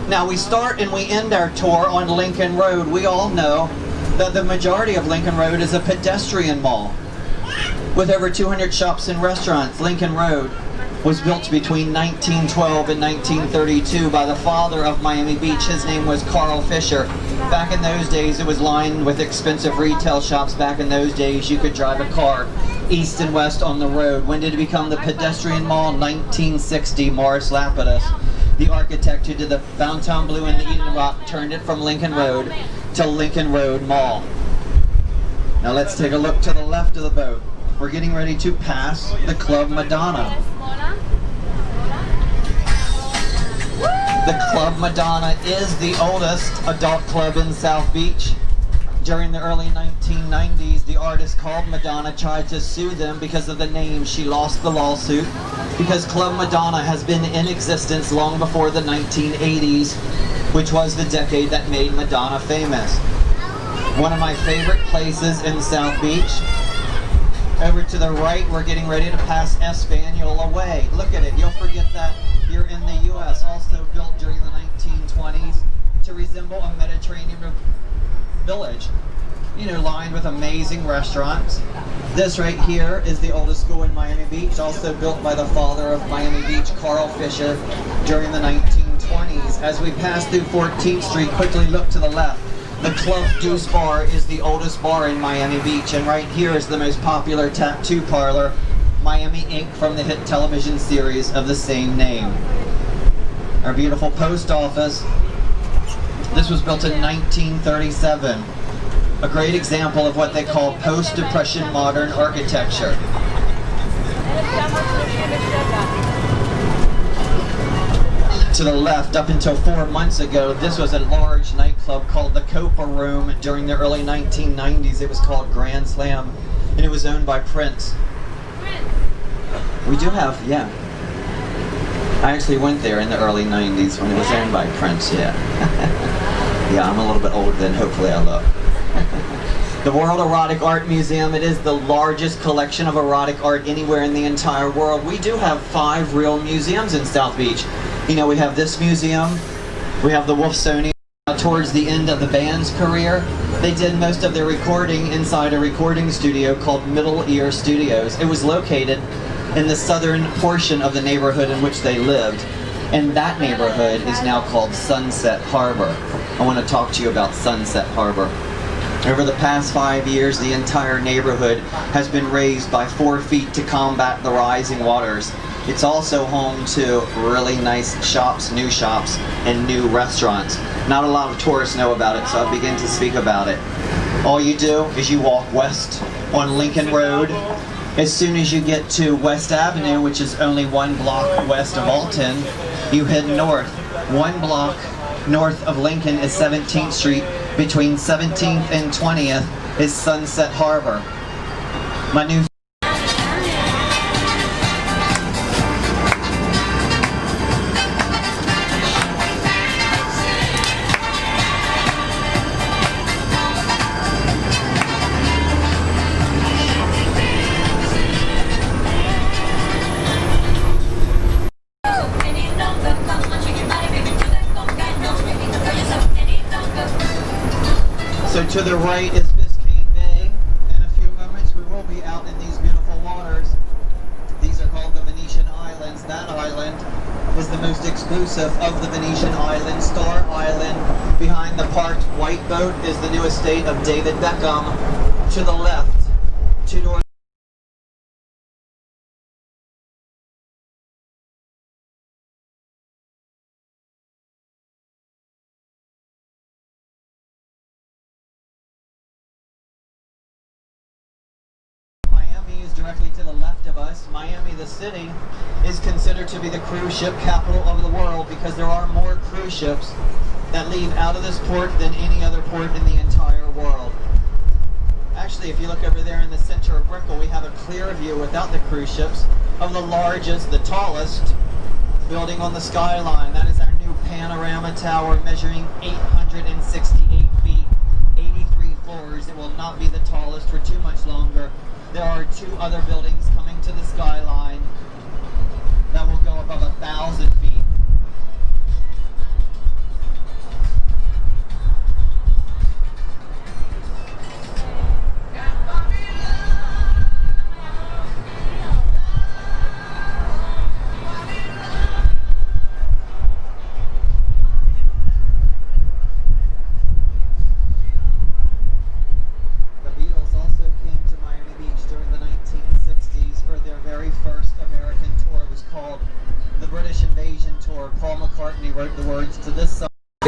Now we start and we end our tour on Lincoln Road. We all know that the majority of Lincoln Road is a pedestrian mall. With over 200 shops and restaurants, Lincoln Road was built between 1912 and 1932 by the father of Miami Beach. His name was Carl Fisher. Back in those days, it was lined with expensive retail shops. Back in those days, you could drive a car east and west on the road. When did it become the pedestrian mall? 1960, Morris Lapidus, the architect who did the Fontainebleau and the Eden Rock, turned it from Lincoln Road to Lincoln Road Mall. Now let's take a look to the left of the boat. We're getting ready to pass the Club Madonna. The Club Madonna is the oldest adult club in South Beach. During the early 1990s, the artist called Madonna tried to sue them because of the name. She lost the lawsuit because Club Madonna has been in existence long before the 1980s, which was the decade that made Madonna famous. One of my favorite places in South Beach. Over to the right, we're getting ready to pass Espanol Way. Look at it. You'll forget that you're in the U.S. Also built during the 1920s to resemble a Mediterranean village, you know, lined with amazing restaurants. This right here is the oldest school in Miami Beach, also built by the father of Miami Beach, Carl Fisher, during the 1920s. As we pass through 14th Street, quickly look to the left. The Club Deuce Bar is the oldest bar in Miami Beach, and right here is the most popular tattoo parlor, Miami Ink, from the hit television series of the same name. Our beautiful post office. This was built in 1937. A great example of what they call post-depression modern architecture. To the left, up until 4 months ago, this was a large nightclub called the Copa Room. During the early 1990s, it was called Grand Slam, and it was owned by Prince. We do have, yeah. I actually went there in the early 90s when it was owned by Prince, yeah. Yeah, I'm a little bit older than hopefully I look. The World Erotic Art Museum, it is the largest collection of erotic art anywhere in the entire world. We do have 5 real museums in South Beach. You know, we have this museum, we have the Wolfsonian. Towards the end of the band's career, they did most of their recording inside a recording studio called Middle Ear Studios. It was located in the southern portion of the neighborhood in which they lived, and that neighborhood is now called Sunset Harbor. I want to talk to you about Sunset Harbor. Over the past 5 years, the entire neighborhood has been raised by 4 feet to combat the rising waters. It's also home to really nice shops, and new restaurants. Not a lot of tourists know about it, so I'll begin to speak about it. All you do is you walk west on Lincoln Road. As soon as you get to West Avenue, which is only 1 block west of Alton, you head north. 1 block north of Lincoln is 17th Street. Between 17th and 20th is Sunset Harbor. My new to the right is Biscayne Bay. In a few moments we will be out in these beautiful waters. These are called the Venetian Islands. That island is the most exclusive of the Venetian Islands. Star Island, behind the parked white boat, is the new estate of David Beckham. To the left, 2 doors. Directly to the left of us, Miami, the city, is considered to be the cruise ship capital of the world because there are more cruise ships that leave out of this port than any other port in the entire world. Actually, if you look over there in the center of Brickell, we have a clear view without the cruise ships of the largest, the tallest building on the skyline. That is our new panorama tower, measuring 868 feet, 83 floors. It will not be the tallest for too much longer. There are 2 other buildings coming to the skyline that will go above 1,000 feet.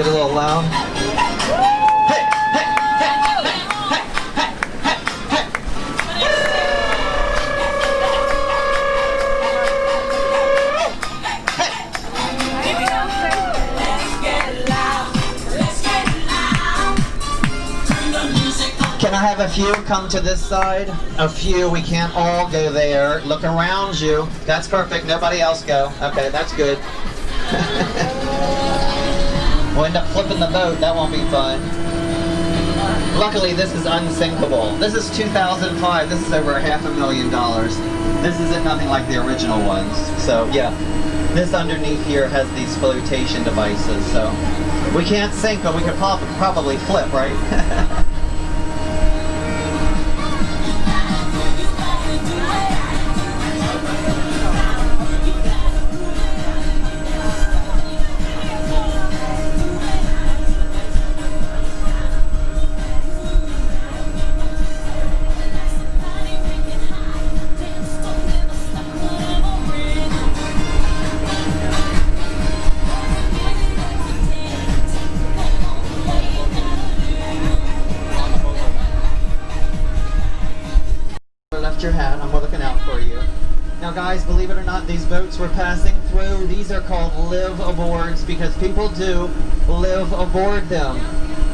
Get a little loud. Hey, hey, hey, hey, hey, hey, hey, Can I have a few come to this side? A few, we can't all go there. Look around you. That's perfect, nobody else go. Okay, that's good. We'll end up flipping the boat, that won't be fun. Luckily, this is unsinkable. This is 2005, this is over $500,000. This isn't nothing like the original ones. So yeah, this underneath here has these flotation devices, so we can't sink, but we could probably flip, right? Your hat, I'm looking out for you. Now guys, believe it or not, these boats we're passing through, these are called live aboards because people do live aboard them.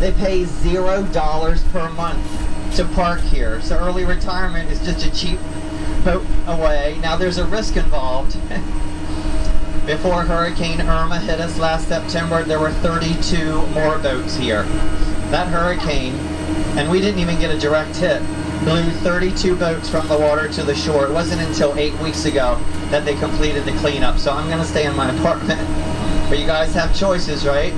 They pay $0 per month to park here. So early retirement is just a cheap boat away. Now there's a risk involved. Before Hurricane Irma hit us last September, there were 32 more boats here. That hurricane, and we didn't even get a direct hit, blew 32 boats from the water to the shore. It wasn't until 8 weeks ago that they completed the cleanup. So I'm going to stay in my apartment. But you guys have choices, right?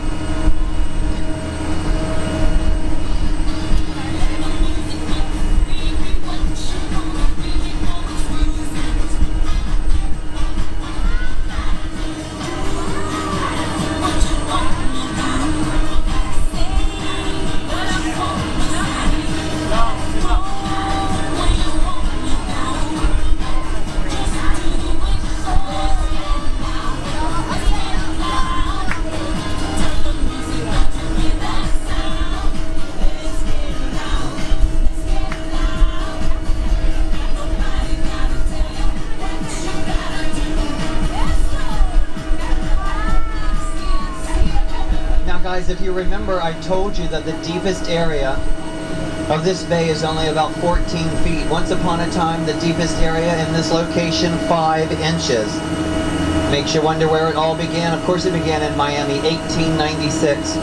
Guys, if you remember, I told you that the deepest area of this bay is only about 14 feet. Once upon a time, the deepest area in this location, 5 inches. Makes you wonder where it all began. Of course, it began in Miami, 1896.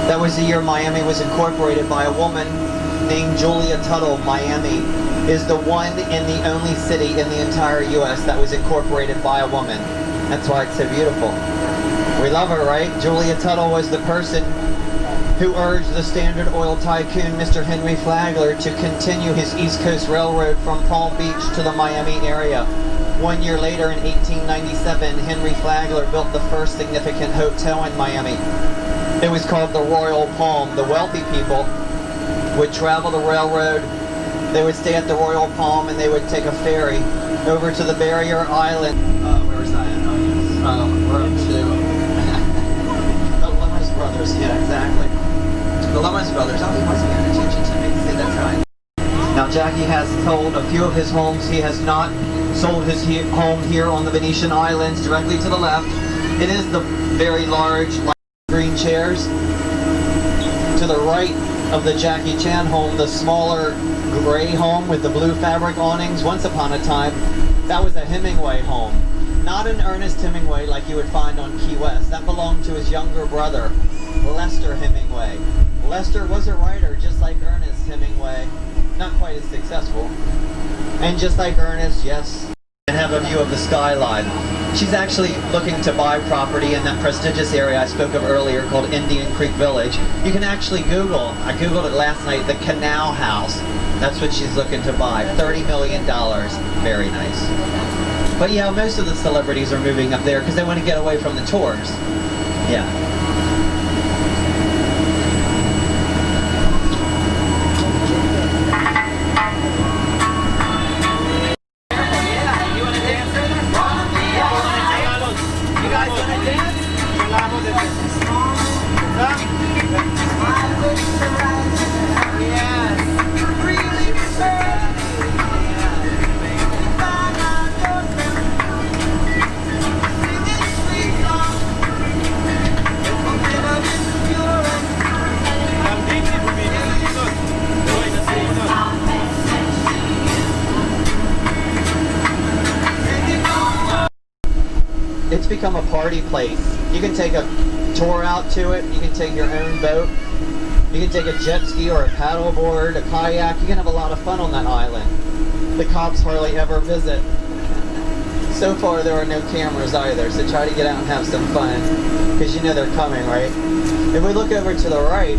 That was the year Miami was incorporated by a woman named Julia Tuttle. Miami is the one and the only city in the entire U.S. that was incorporated by a woman. That's why it's so beautiful. We love her, right? Julia Tuttle was the person who urged the Standard Oil tycoon, Mr. Henry Flagler, to continue his East Coast Railroad from Palm Beach to the Miami area. 1 year later, in 1897, Henry Flagler built the first significant hotel in Miami. It was called the Royal Palm. The wealthy people would travel the railroad, they would stay at the Royal Palm, and they would take a ferry over to the Barrier Island. Where is that? Road 2. Brothers, yeah, exactly. The Lemons Brothers. Oh, he wasn't paying attention to me. See, that's right. Now, Jackie has sold a few of his homes. He has not sold his home here on the Venetian Islands, directly to the left. It is the very large light green chairs. To the right of the Jackie Chan home, the smaller gray home with the blue fabric awnings. Once upon a time, that was a Hemingway home. Not an Ernest Hemingway like you would find on Key West. That belonged to his younger brother, Lester Hemingway. Lester was a writer just like Ernest Hemingway. Not quite as successful. And just like Ernest, yes. And have a view of the skyline. She's actually looking to buy property in that prestigious area I spoke of earlier called Indian Creek Village. You can actually Google, I Googled it last night, the Canal House. That's what she's looking to buy. $30 million. Very nice. But yeah, most of the celebrities are moving up there because they want to get away from the tours. Yeah. You guys want to dance? become a party place. You can take a tour out to it. You can take your own boat. You can take a jet ski or a paddleboard, a kayak. You can have a lot of fun on that island. The cops hardly ever visit. So far, there are no cameras either, so try to get out and have some fun, because you know they're coming, right? If we look over to the right,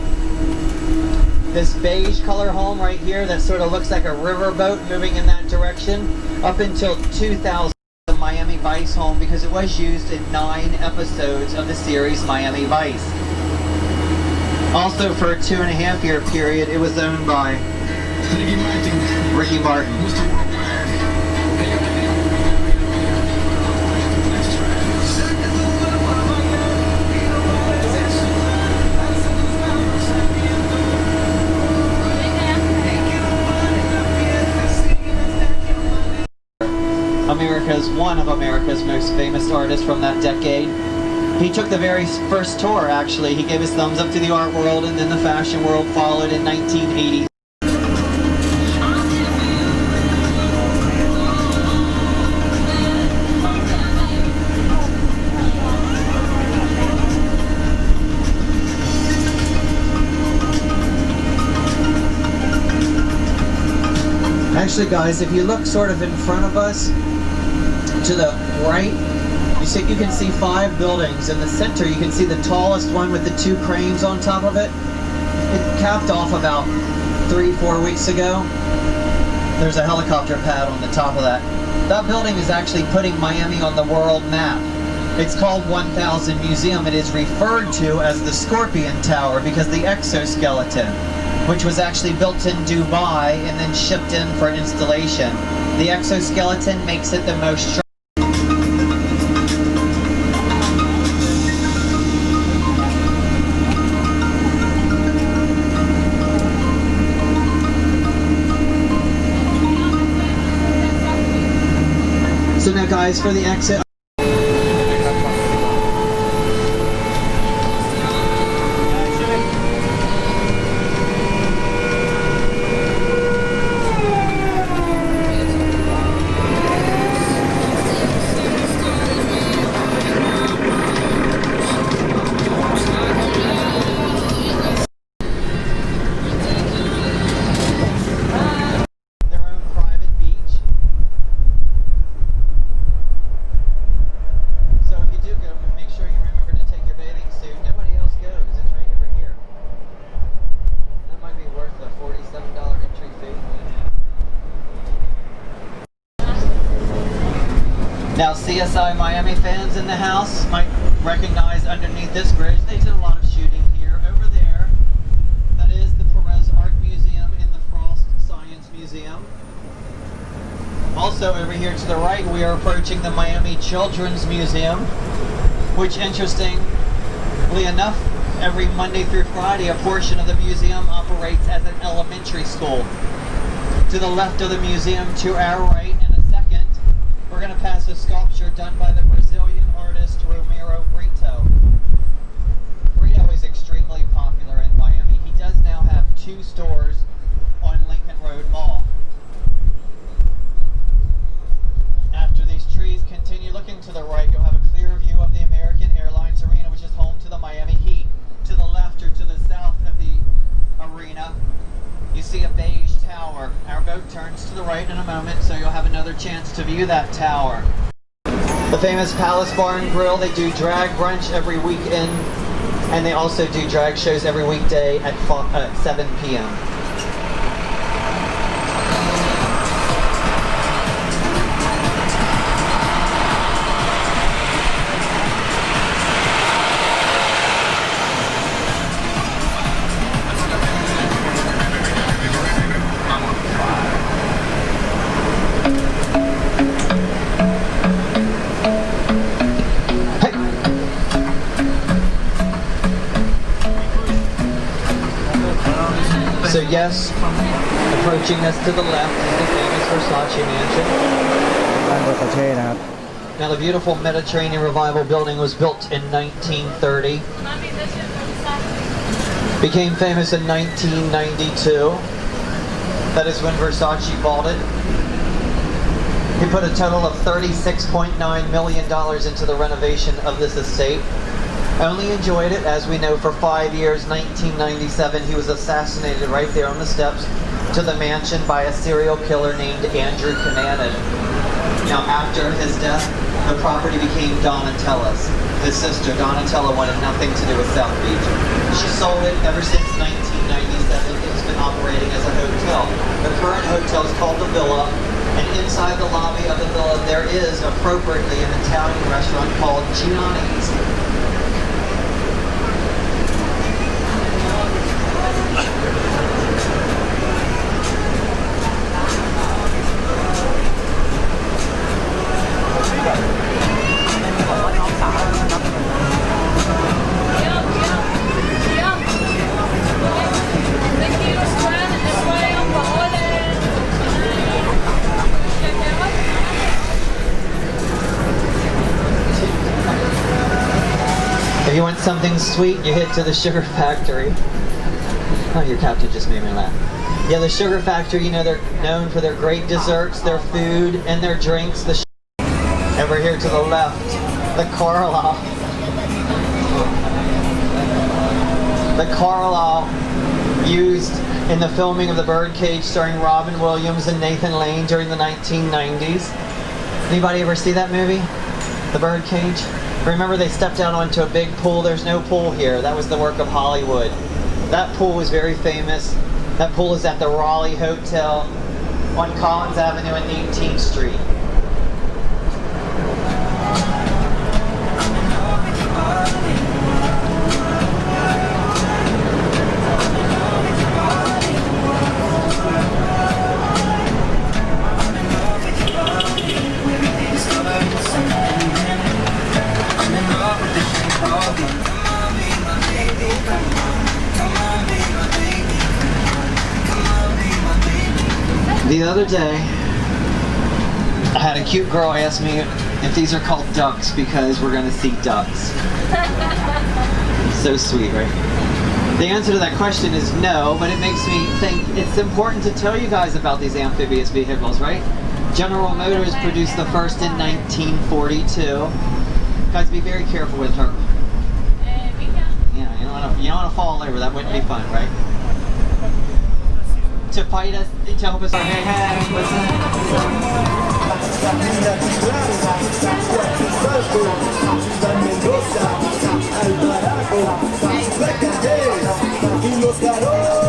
this beige color home right here that sort of looks like a riverboat moving in that direction, up until 2000, the Miami Vice home, because it was used in 9 episodes of the series Miami Vice. Also, for a 2.5-year period, it was owned by Ricky Martin. One of America's most famous artists from that decade. He took the very first tour, actually. He gave his thumbs up to the art world, and then the fashion world followed in 1980. Actually, guys, if you look sort of in front of us, to the right, you can see 5 buildings. In the center, you can see the tallest one with the 2 cranes on top of it. It capped off about 3-4 weeks ago. There's a helicopter pad on the top of that. That building is actually putting Miami on the world map. It's called 1000 Museum. It is referred to as the Scorpion Tower because the exoskeleton, which was actually built in Dubai and then shipped in for installation. The exoskeleton makes it the most So now, guys, for the exit. Now, CSI Miami fans in the house might recognize underneath this bridge, they did a lot of shooting here. Over there, that is the Perez Art Museum and the Frost Science Museum. Also, over here to the right, we are approaching the Miami Children's Museum, which, interestingly enough, every Monday through Friday, a portion of the museum operates as an elementary school. To the left of the museum, to our right, in a second, we're going to pass a sculpture done by the Brazilian artist Romero Brito. Brito is extremely popular in Miami. He does now have 2 stores on Lincoln Road Mall. After these trees continue looking to the right, you'll have a clear view of the American Airlines Arena, which is home to the Miami Heat. To the left or to the south of the arena, you see a beige tower. Our boat turns to the right in a moment, so you'll have another chance to view that tower. The famous Palace Bar and Grill, they do drag brunch every weekend, and they also do drag shows every weekday at 7 p.m. So yes, approaching us to the left is the famous Versace mansion. Now the beautiful Mediterranean Revival building was built in 1930. Became famous in 1992. That is when Versace bought it. He put a total of $36.9 million into the renovation of this estate. Only enjoyed it, as we know, for 5 years. 1997, he was assassinated right there on the steps to the mansion by a serial killer named Andrew Cunanan. Now, after his death, the property became Donatella's. His sister, Donatella, wanted nothing to do with South Beach. She sold it ever since 1997. It's been operating as a hotel. The current hotel is called the Villa, and inside the lobby of the Villa, there is, appropriately, an Italian restaurant called Gianni's. If you want something sweet, you hit to the Sugar Factory. Oh, your captain just made me laugh. Yeah, the Sugar Factory, you know, they're known for their great desserts, their food, and their drinks. Over here to the left, the Carlisle. The Carlisle used in the filming of The Birdcage starring Robin Williams and Nathan Lane during the 1990s. Anybody ever see that movie? The Birdcage? Remember, they stepped out onto a big pool. There's no pool here. That was the work of Hollywood. That pool was very famous. That pool is at the Raleigh Hotel on Collins Avenue and 18th Street. The other day, I had a cute girl ask me if these are called ducks because we're going to see ducks. So sweet, right? The answer to that question is no, but it makes me think it's important to tell you guys about these amphibious vehicles, right? General Motors produced the first in 1942. Guys, be very careful with her. Yeah, you don't want to fall over. That wouldn't be fun, right? To fight us, to help us. Hey, listen.